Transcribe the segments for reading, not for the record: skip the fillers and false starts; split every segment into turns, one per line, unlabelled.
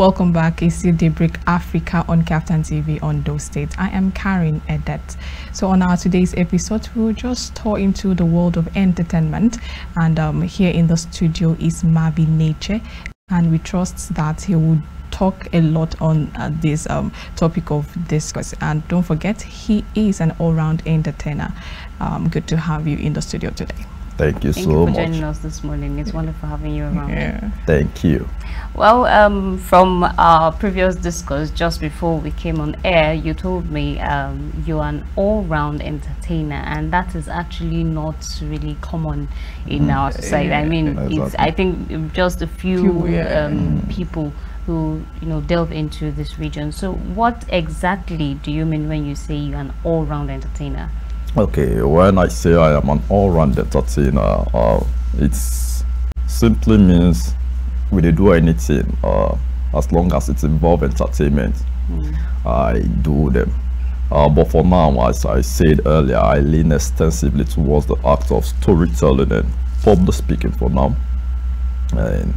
Welcome back. It's your DayBreak Africa on KAFTAN TV on those states. I am Kareen Edet. So on our today's episode, we'll just tour into the world of entertainment. And here in the studio is Marvey Neche, and we trust that he will talk a lot on this topic of discourse. And don't forget, he is an all-round entertainer. Good to have you in the studio today.
Thank you so much.
Thank you for joining us this morning. It's wonderful having you around.
Yeah.
Thank you.
Well, from our previous discourse, just before we came on air, you told me you're an all-round entertainer, and that is actually not really common in our society. I mean, it's, I think just a few people who delve into this region. So what exactly do you mean when you say you're an all-round entertainer?
Okay, when I say I am an all-round entertainer, it simply means we do anything as long as it's involved entertainment. I do them. But for now, as I said earlier, I lean extensively towards the act of storytelling and public speaking for now. And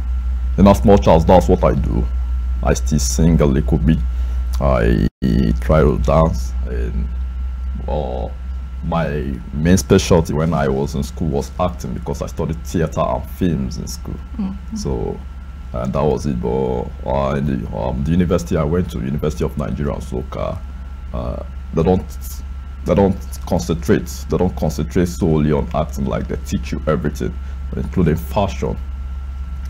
in as much as that's what I do, I still sing a little bit. I try to dance, and my main specialty when I was in school was acting, because I studied theater and films in school. So that was it. But the university I went to, University of Nigeria, Soka, they don't concentrate solely on acting. Like, they teach you everything, including fashion.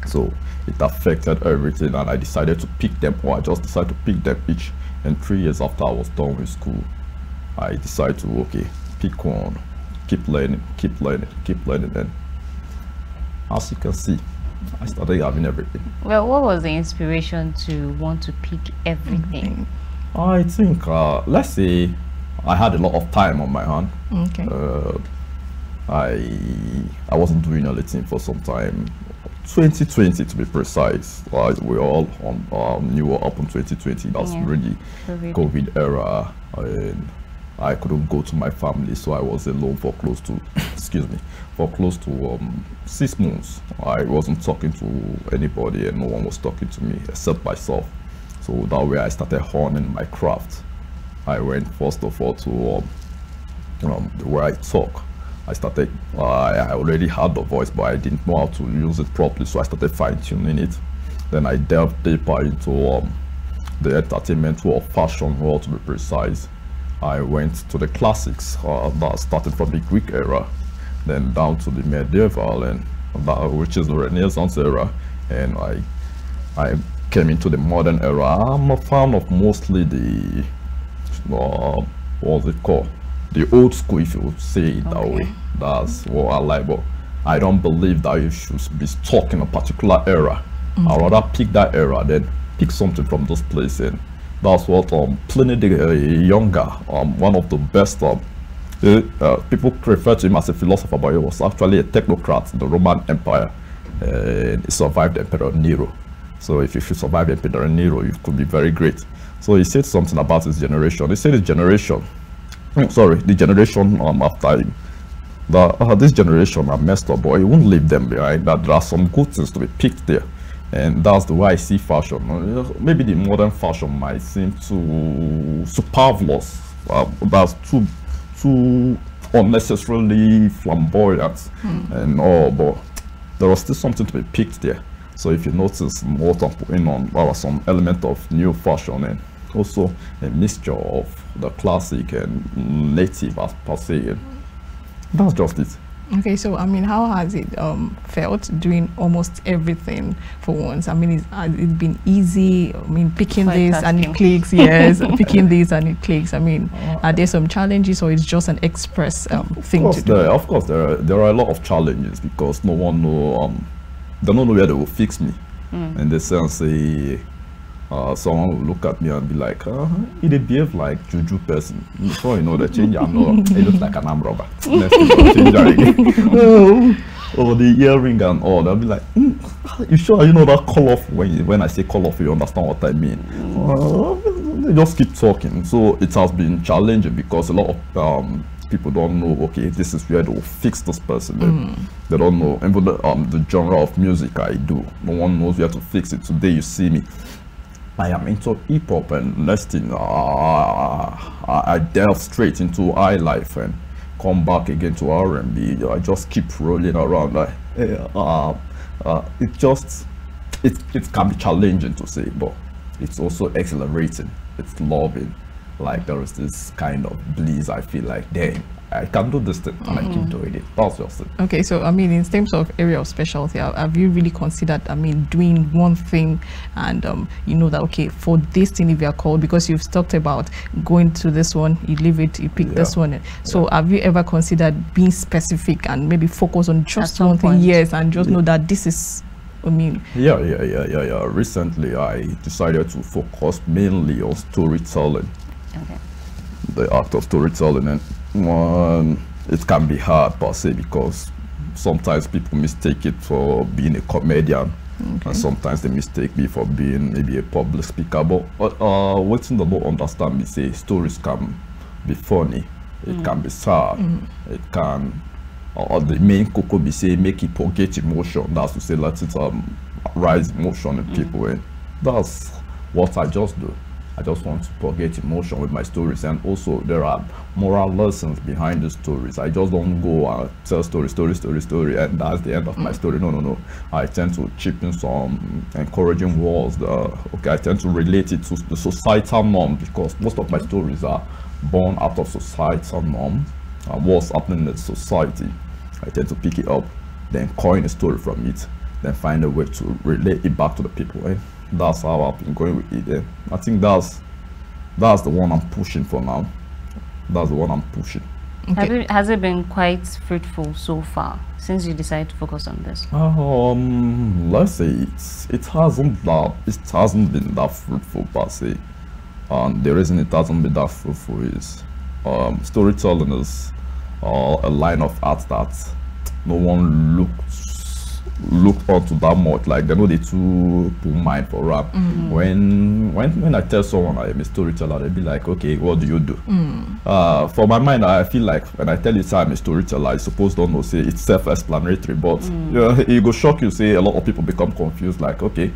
So it affected everything, and I decided to pick them, or I just decided to pick them each. And 3 years after I was done with school, I decided to, okay, pick one, keep learning, and as you can see, I started having everything.
Well, what was the inspiration to want to pick everything?
I think, let's say I had a lot of time on my hand.
Okay.
I wasn't doing anything for some time. 2020 to be precise. We all knew what happened 2020. That's really COVID era, and I couldn't go to my family, so I was alone for close to 6 months. I wasn't talking to anybody, and no one was talking to me except myself. So that way I started honing my craft. I went first of all to where I talk. I already had the voice, but I didn't know how to use it properly, so I started fine-tuning it. Then I delved deeper into the entertainment world, fashion world to be precise. I went to the classics, that started from the Greek era, then down to the medieval, and which is the Renaissance era, and I came into the modern era. I'm a fan of mostly the what's it called? The old school, if you would say it that way. That's what I like, but I don't believe that you should be stuck in a particular era. I'd rather pick that era, then pick something from this place, and that's what Pliny the Younger, one of the best people refer to him as a philosopher, but he was actually a technocrat in the Roman Empire, and he survived Emperor Nero. So if you should survive Emperor Nero, you could be very great. So he said something about his generation. He said his generation, the generation after him, that this generation are messed up, but he won't leave them behind. That there are some good things to be picked there. And that's the way I see fashion. Maybe the modern fashion might seem too superfluous. That's too unnecessarily flamboyant and all, but there was still something to be picked there. So if you notice, what I'm putting on, there was some element of new fashion, and also a mixture of the classic and native as per se. That's just it.
Okay, so I mean, how has it felt doing almost everything for once? I mean, has it been easy? I mean, picking this and it clicks, yes, picking this and it clicks. I mean, are there some challenges, or it's just an express thing to do?
Of course, there are a lot of challenges, because no one know, they don't know where they will fix me. In the sense, someone will look at me and be like, he behave like juju person. Before you know the change, I know he looks like an arm robber. Next thing, change that again. Or the earring and all. They'll be like, you sure you know that color? When I say color, you understand what I mean. They just keep talking. So it has been challenging, because a lot of people don't know, okay, this is where they will fix this person. They don't know, even the genre of music I do. No one knows where to fix it. Today you see me I am into hip hop, and next thing I delve straight into high life and come back again to R&B. I just keep rolling around. It can be challenging to say, but it's also exhilarating. It's loving. Like there is this kind of bliss. I feel like, dang, I can do this thing, and I keep doing it. That's just it.
Okay, so I mean, in terms of area of specialty, have you really considered, I mean, doing one thing, and you know that, okay, for this thing, if you are called, because you've talked about going to this one, you leave it, you pick this one. So have you ever considered being specific and maybe focus on just one thing, and just know that this is, I mean? Yeah.
Recently, I decided to focus mainly on storytelling. Okay. The act of storytelling, and it can be hard per se, because sometimes people mistake it for being a comedian, and sometimes they mistake me for being maybe a public speaker. But what they don't understand me say, stories can be funny, it can be sad, it can, the main cocoa be say make it forget emotion. That's to say, let it rise emotion in people, and that's what I just do. I just want to forget emotion with my stories, and also there are moral lessons behind the stories. I just don't go and tell story, and that's the end of my story. No. I tend to chip in some encouraging words. I tend to relate it to the societal norm, because most of my stories are born out of societal norm, what's happening in the society. I tend to pick it up, then coin a story from it, then find a way to relate it back to the people. That's how I've been going with it. I think that's the one I'm pushing for now. That's the one I'm pushing.
Okay. Has it been quite fruitful so far since you decided to focus on this?
Let's say it hasn't been that fruitful per se. And the reason it hasn't been that fruitful is storytelling is a line of art that no one look onto that much. Like they know they too put mind for rap. When I tell someone I am a storyteller, they'll be like, okay, what do you do? For my mind, I feel like when I tell you I'm a storyteller, I suppose don't know, say it's self-explanatory, but it go shock you, say a lot of people become confused, like, okay,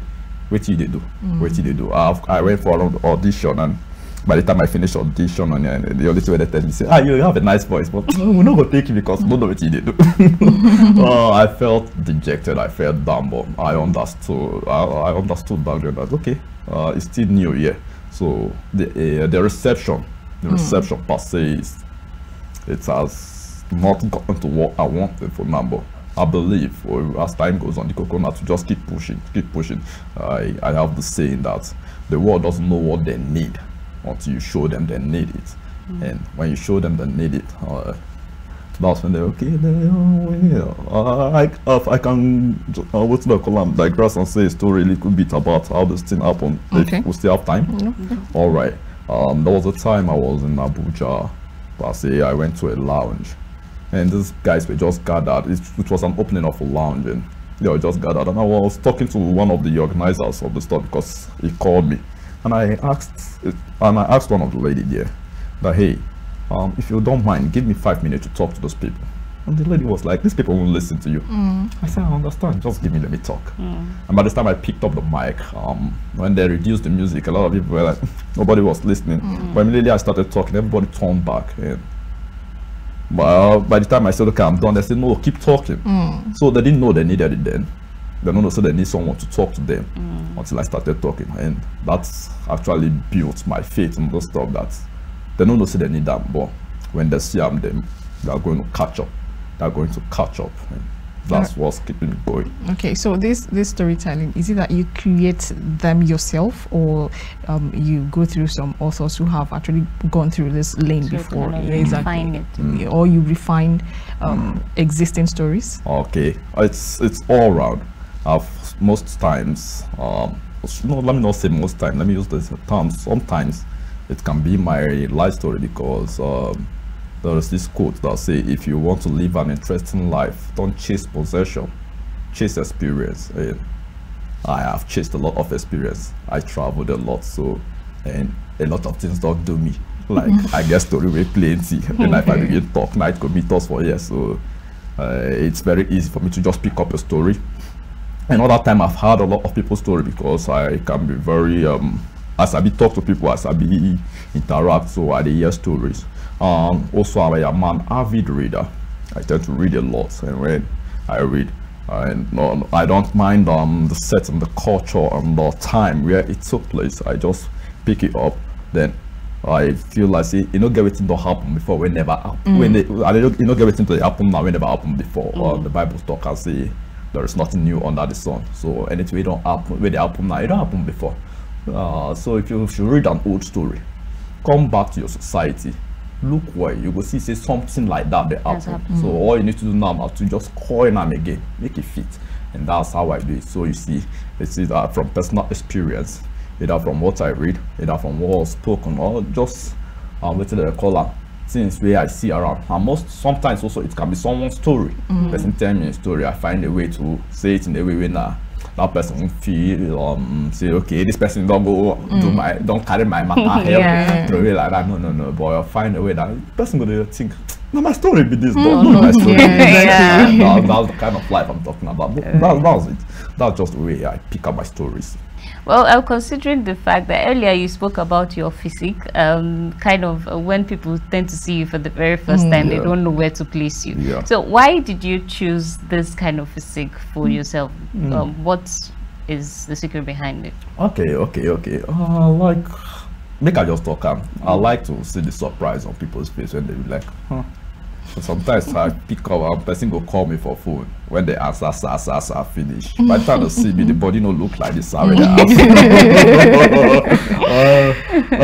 what did they do? What did they do? I went for an audition, and by the time I finish audition, and the only way they tell me, say, you have a nice voice, but we're not going to take you because we don't know what you do. I felt dejected, I felt down, but I understood back then that, okay, it's still new year. So the reception per se, it has not gotten to what I wanted for now, but I believe as time goes on, the coconut to just keep pushing. I have the saying that the world doesn't know what they need until you show them they need it, and when you show them they need it, that's when they're okay. I can what's the column digress and say a story a little bit about how this thing happened. If we still have time. All right. There was a time I was in Abuja. I went to a lounge, and these guys were just gathered. It was an opening of a lounge, and they were just gathered, and I was talking to one of the organizers of the store because he called me. And I asked one of the lady there that, hey, if you don't mind, give me 5 minutes to talk to those people. And the lady was like, these people won't listen to you. I said, I understand, just let me talk. And by the time I picked up the mic, when they reduced the music, a lot of people were like, nobody was listening. But immediately I started talking, everybody turned back. And by the time I said, okay, I'm done, they said, no, keep talking. So they didn't know they needed it then. They don't know, so they need someone to talk to them until I started talking, and that's actually built my faith in those stuff that they don't know, so they need that, but when they see them, they are going to catch up. They're going to catch up, and that's what's keeping me going. Okay,
so this storytelling, is it that you create them yourself, or you go through some authors who have actually gone through this lane before? Or you refine existing stories?
Okay, it's all around. Most times, no, let me not say most times, let me use this term. Sometimes it can be my life story, because there is this quote that say, if you want to live an interesting life, don't chase possession, chase experience. And I have chased a lot of experience. I traveled a lot, so, and a lot of things don't do me. Like I get story with plenty, and if I begin to talk, night could be tossed for years. So it's very easy for me to just pick up a story Another time I've heard a lot of people's story because I can be very as I be talk to people, as I be interact, so I hear stories. Also I'm an avid reader. I tend to read a lot, and when I read, I don't mind the setting, the culture, and the time where it took place. I just pick it up, then I feel like say you know get everything don't happen before when never happen. When they you know get everything to happen now when never happened before. Or the Bible talk and say there is nothing new under the sun. So anything don't happen when they happen now, it don't happen before. So if you read an old story, come back to your society, look where you go see say something like that they happen. So all you need to do now is to just coin them again, make it fit, and that's how I do it. So you see, it's either from personal experience, either from what I read, either from what was spoken, or just what they call them things where I see around. And sometimes also it can be someone's story. Person tell me a story, I find a way to say it in a way where that person will feel say okay, this person don't go don't carry my matter here throw it like that. No, but I'll find a way that the person gonna think no, my story be this, but not my story. That's the kind of life I'm talking about. That's it. That's just the way I pick up my stories.
Well, considering the fact that earlier you spoke about your physique, kind of when people tend to see you for the very first time, they don't know where to place you. So why did you choose this kind of physique for yourself? What is the secret behind it? Okay.
Like, make I just talk. I like to see the surprise on people's face when they be like, huh. So sometimes I pick up and person go call me for phone when they answer finish. By the time they see me, the body no look like this already.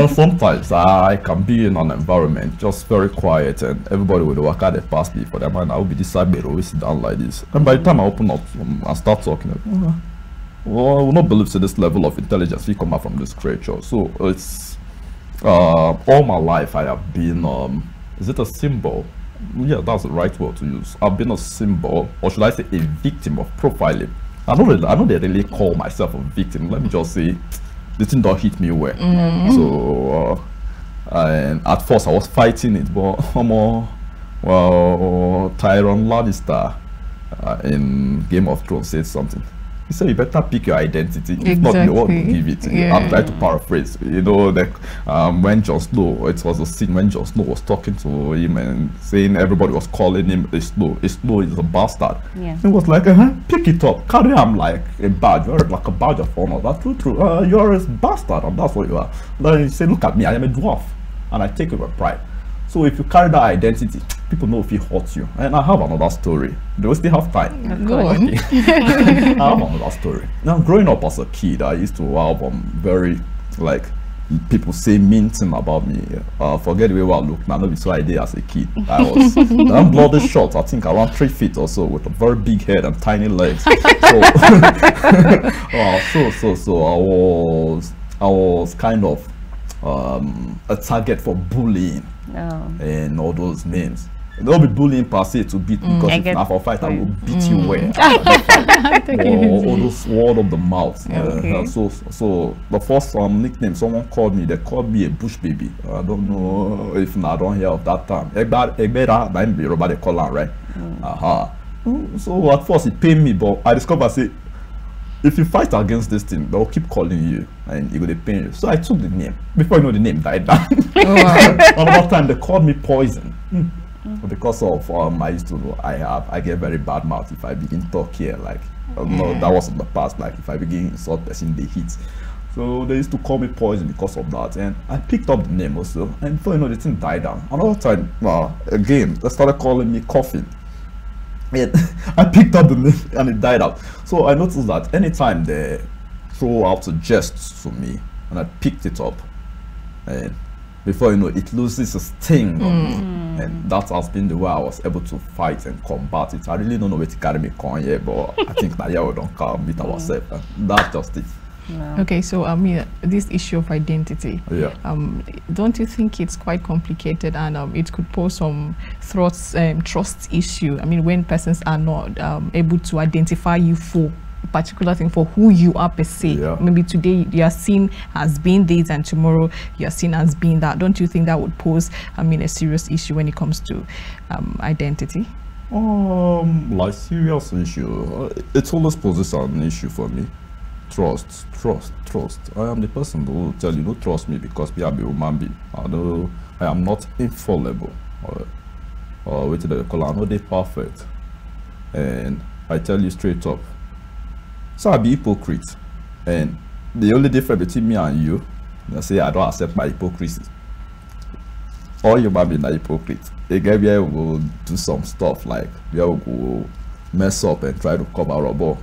Sometimes I can be in an environment just very quiet and everybody will walk out and pass me for them and I will be this side but always sit down like this. And by the time I open up and start talking, well, I will not believe to this level of intelligence we come out from this creature. So it's all my life I have been is it a symbol? Yeah, that's the right word to use. I've been a symbol, or should I say a victim of profiling. I know they really call myself a victim. Let me just say the thing don't hit me well. So and at first I was fighting it, but Tyrion Lannister in Game of Thrones said something. He said you better pick your identity. If not, you want to give it. I'm trying to paraphrase. You know, like when Jon Snow, it was a scene when Jon Snow was talking to him and saying everybody was calling him a Snow. A Snow is a bastard. He was like, pick it up, carry him like a badge, you're like a badge of honor. That's true. You're a bastard, and that's what you are. Then he said, look at me, I am a dwarf, and I take it with pride. So if you carry that identity, people know if it hurts you. And I have another story. Do we still have time?
Go on.
I have another story. Now, growing up as a kid, I used to have very, like, people say mean thing about me. Forget the way I look now. Not so I did as a kid. I was I'm bloody short. I think around 3 feet or so, with a very big head and tiny legs. So, I was kind of a target for bullying and all those names. It don't be bullying per se to beat because if not for fight I will beat you where all those word of the mouth. So the first nickname someone called me, they called me a bush baby. I don't know if I don't hear of that term. They call her, right? So at first it pained me, but I discovered say if you fight against this thing, they'll keep calling you and it will pain you. So I took the name. Before you know, the name died down. Another time they called me Poison. Because of I used to know I get very bad mouth if I begin talk here, like no, that was in the past, like if I begin insult person they hit. So they used to call me Poison because of that, and I picked up the name also, and before you know, the thing died down. Another time again they started calling me Coffin. And I picked up the name and it died out. So I noticed that anytime they throw out suggests to me and I picked it up, and before you know it loses a sting on me, and that has been the way I was able to fight and combat it. I really don't know where to carry me on here, but I think that we don't come meet ourselves, and that's just it.
Okay, so this issue of identity, don't you think it's quite complicated, and it could pose some trust issue? I mean, when persons are not able to identify you for a particular thing, for who you are per se. Maybe today you are seen as being this and tomorrow you are seen as being that. Don't you think that would pose a serious issue when it comes to identity?
Like serious issue. It's always poses an issue for me. Trust. I am the person who will tell you, no, trust me because we are a human being. I am not infallible. What did they call? I know they're perfect. And I tell you straight up. So I be hypocrite. And the only difference between me and you, I say I don't accept my hypocrisy. All human beings are hypocrite. Again, we will do some stuff like we will go mess up and try to cover up. But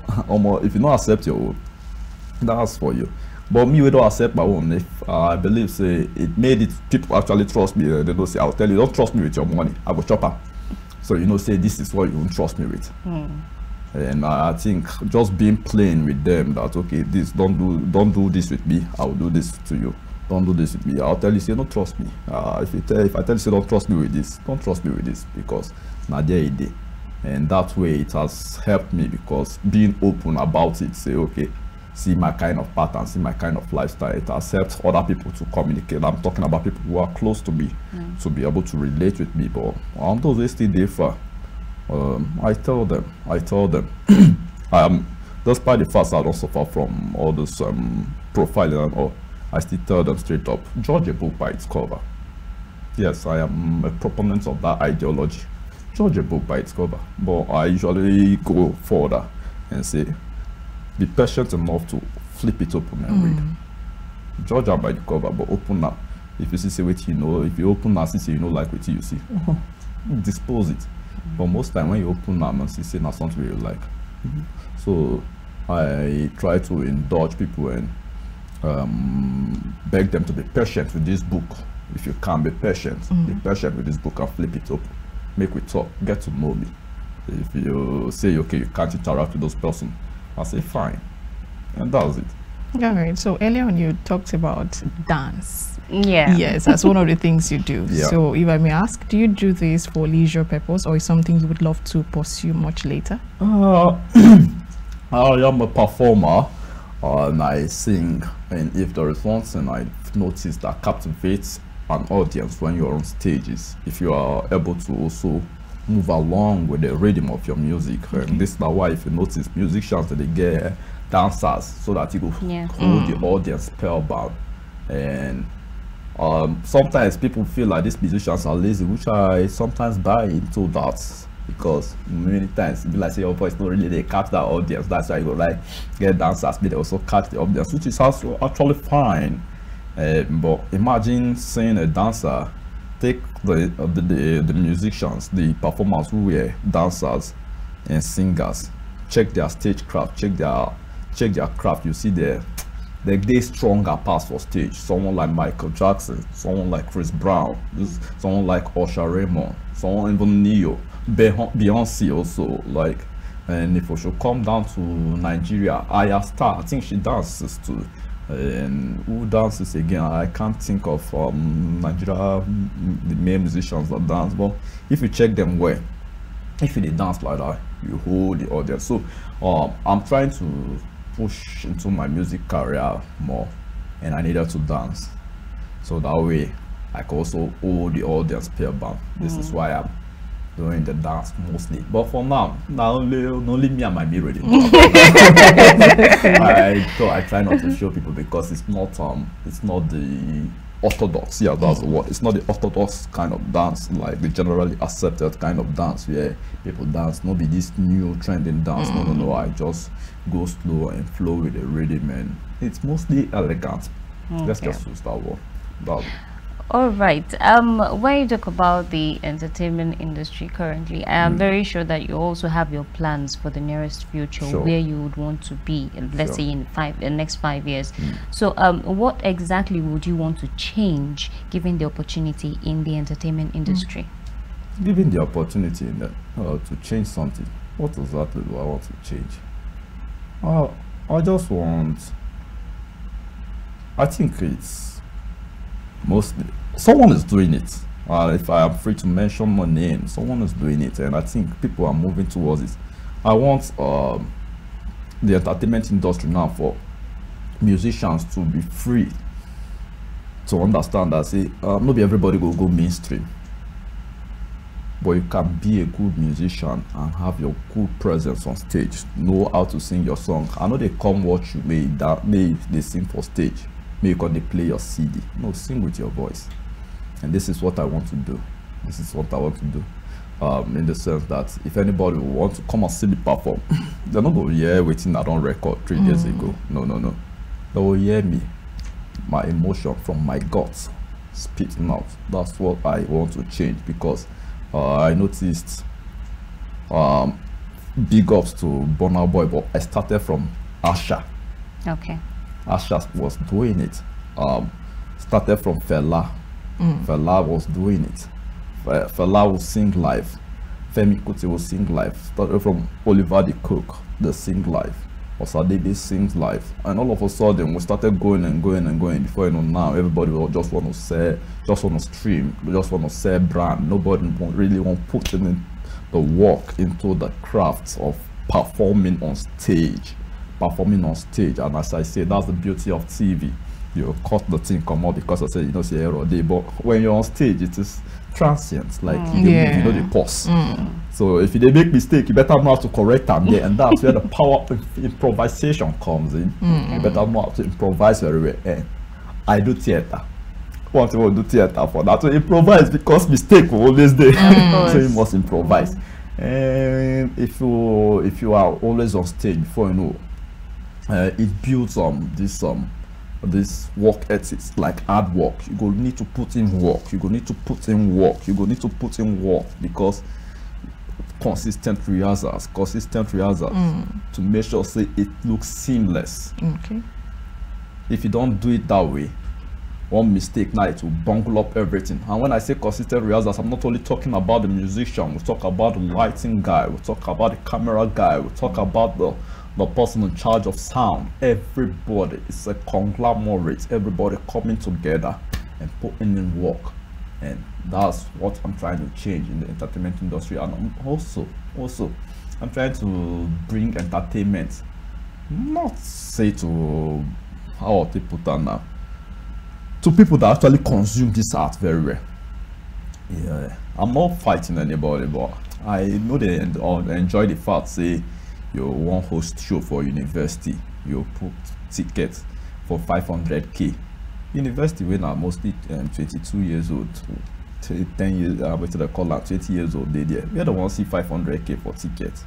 if you don't accept your own, that's for you. But me, we don't accept my own. If I believe, say, it made it people actually trust me. They don't say, I'll tell you, don't trust me with your money. I will chop up. So you know, say this is what you won't trust me with. And I think just being plain with them that okay, this don't do this with me. I will do this to you. Don't do this with me. I'll tell you, say, don't trust me. If I tell you, say, don't trust me with this, don't trust me with this because now there it is. And that way it has helped me because being open about it, say, okay, see my kind of pattern, see my kind of lifestyle, it has helped other people to communicate. I'm talking about people who are close to me to be able to relate with me. But on those they still differ. I tell them, despite the fact I don't suffer from all this profiling and all, I still tell them straight up, judge a book by its cover. Yes, I am a proponent of that ideology. Judge a book by its cover. But I usually go further and say, be patient enough to flip it open and read. Judge her by the cover, but open up. If you see what you know, if you open up, see you know like what you see, dispose it. But most time when you open up and see not something you like. So I try to indulge people and beg them to be patient with this book. If you can be patient with this book and flip it up. Make we talk, get to know me. If you say okay, you can't interact with those person, I say fine. And that's it.
All right. So earlier on you talked about dance.
Yeah.
Yes, that's one of the things you do.
Yeah.
So if I may ask, do you do this for leisure purpose or is something you would love to pursue much later?
I am a performer and I sing, and if there is one thing I've noticed that captivates an audience when you're on stages, if you are able to also move along with the rhythm of your music. And this is why if you notice musicians that they get dancers so that you go hold the audience spellbound. And sometimes people feel like these musicians are lazy, which I sometimes buy into that, because many times it be like say your voice not really they catch that audience. That's why you go like get dancers, but they also catch the audience, which is also actually fine. But imagine seeing a dancer take the musicians, the performers who were dancers and singers, check their stage craft, check their craft. You see they stronger pass for stage. Someone like Michael Jackson, someone like Chris Brown, someone like Usher Raymond, someone even Neo, Beyonce also, like. And if we should come down to Nigeria, Aya Star, I think she dances too. And who dances again? I can't think of Nigeria, the main musicians that dance. But if you check them well, if they dance like that, you hold the audience. So I'm trying to push into my music career more, and I needed to dance, so that way I can also hold the audience spellbound. This is why I'm doing the dance mostly. But for now only me and my mirror. I try not to show people because it's not the orthodox, that's the word. It's not the orthodox kind of dance, like the generally accepted kind of dance where people dance, not be this new trending dance. No, I just go slow and flow with the rhythm, and it's mostly elegant. Let's just use that word.
All right. When you talk about the entertainment industry currently, I am very sure that you also have your plans for the nearest future, where you would want to be, let's say in the next 5 years. So what exactly would you want to change given the opportunity in the entertainment industry?
Given the opportunity in to change something, what exactly do I want to change? I think it's mostly someone is doing it. If I am free to mention my name, someone is doing it, and I think people are moving towards it. I want the entertainment industry now for musicians to be free to understand that, say, not be everybody will go mainstream. but you can be a good musician and have your good presence on stage, know how to sing your song. I know they come watch you, may they sing for stage, may you can they play your CD. No, sing with your voice. And this is what I want to do. This is what I want to do. In the sense that if anybody wants to come and see me perform, they're not going to hear waiting I don't record 3 years ago. No. They will hear me, my emotion from my guts spitting out. That's what I want to change, because I noticed big ups to Burna Boy, but I started from Asha.
Okay.
Asha was doing it. Started from Fela. Fela was doing it. Fela will sing live. Femi Kuti will sing live. Started from Oliver the Cook, they sing live. Osadebe sings live. And all of a sudden we started going and going and going. Before you know, now everybody will just want to sell, just want to stream, just want to sell brand. Nobody really want to put in the work into the craft of performing on stage. Performing on stage. And as I say, that's the beauty of TV. You cut the thing come out, because I said you don't see error day, but when you're on stage it is transient, like you know the pause. So if they make mistake, you better know how to correct them there, and that's where the power of improvisation comes in. You better know how to improvise very well. And I do theater. Want to do theater for that to improvise, because mistake will always there. So you must improvise. And if you are always on stage, before you know, it builds this work ethics, like hard work. You go need to put in work. You go need to put in work. You go need to put in work, because consistent rehearsals to make sure say it looks seamless.
Okay.
If you don't do it that way, one mistake now it will bungle up everything. And when I say consistent rehearsals, I'm not only talking about the musician. We talk about the lighting guy. We talk about the camera guy. We talk about the person in charge of sound. Everybody, it's a conglomerate. Everybody coming together and putting in work, and that's what I'm trying to change in the entertainment industry. And I'm also I'm trying to bring entertainment, not say to how people put that now, to people that actually consume this art very well. Yeah, I'm not fighting anybody, but I know they enjoy the fact, say you want host show for university, you put tickets for 500k. University when I'm mostly 22 years old, 10 years, what they call that, 20 years old, they there. We don't want to see 500k for tickets.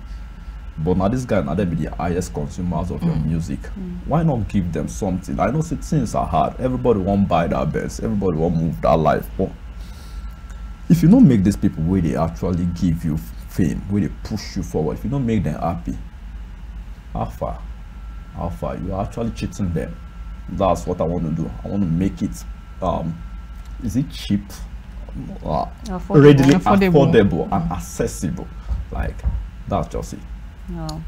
But now this guy, now they be the highest consumers of your music. Why not give them something? I know things are hard. Everybody won't buy that best. Everybody won't move that life. But if you don't make these people where they actually give you fame, where they push you forward, if you don't make them happy, how far you're actually cheating them. That's what I want to do. I want to make it is it cheap, readily affordable and accessible. Like that's just it.
No.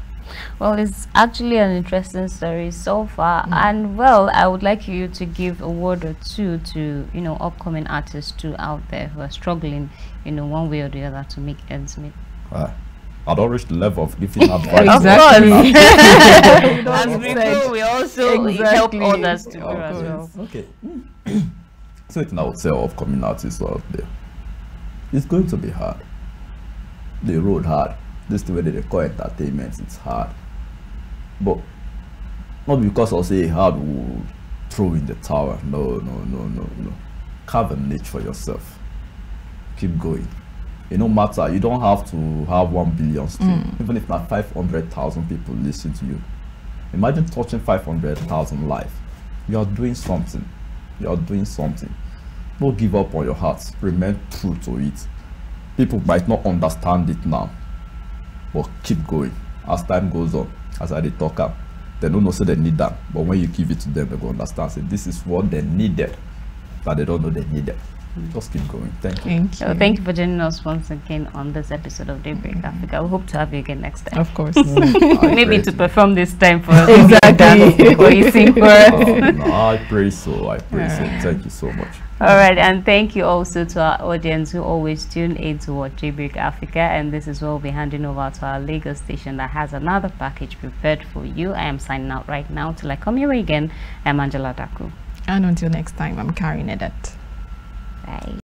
Well, it's actually an interesting story so far, and well, I would like you to give a word or two to upcoming artists too out there who are struggling one way or the other to make ends meet.
I don't reach the level of giving advice.
Exactly. As people, we also help others to grow as well.
Okay. Something I would say of upcoming artists out there. It's going to be hard. The road hard. This is the way they call entertainment. It's hard. But not because I'll say hard will throw in the tower. No. Carve a niche for yourself. Keep going. It no matter, you don't have to have 1 billion streams. Even if not 500,000 people listen to you. Imagine touching 500,000 live. You are doing something. Don't give up on your heart. Remain true to it. People might not understand it now, but keep going. As time goes on, as I did talk up, they don't know say they need that. But when you give it to them, they go understand. Say this is what they needed, but they don't know they need it. Just keep going. Thank you.
Thank you for joining us once again on this episode of DayBreak Africa. We hope to have you again next time.
Of course.
Maybe to perform this time for us. Exactly. Before you sing for us.
No, I pray so. Thank you so much.
All right, and thank you also to our audience who always tune in to watch DayBreak Africa. And this is what we'll be handing over to our Lagos station that has another package prepared for you. I am signing out right now. Till I come your way again, I'm Angela Daku.
And until next time, I'm Kareen Edet.
Bye.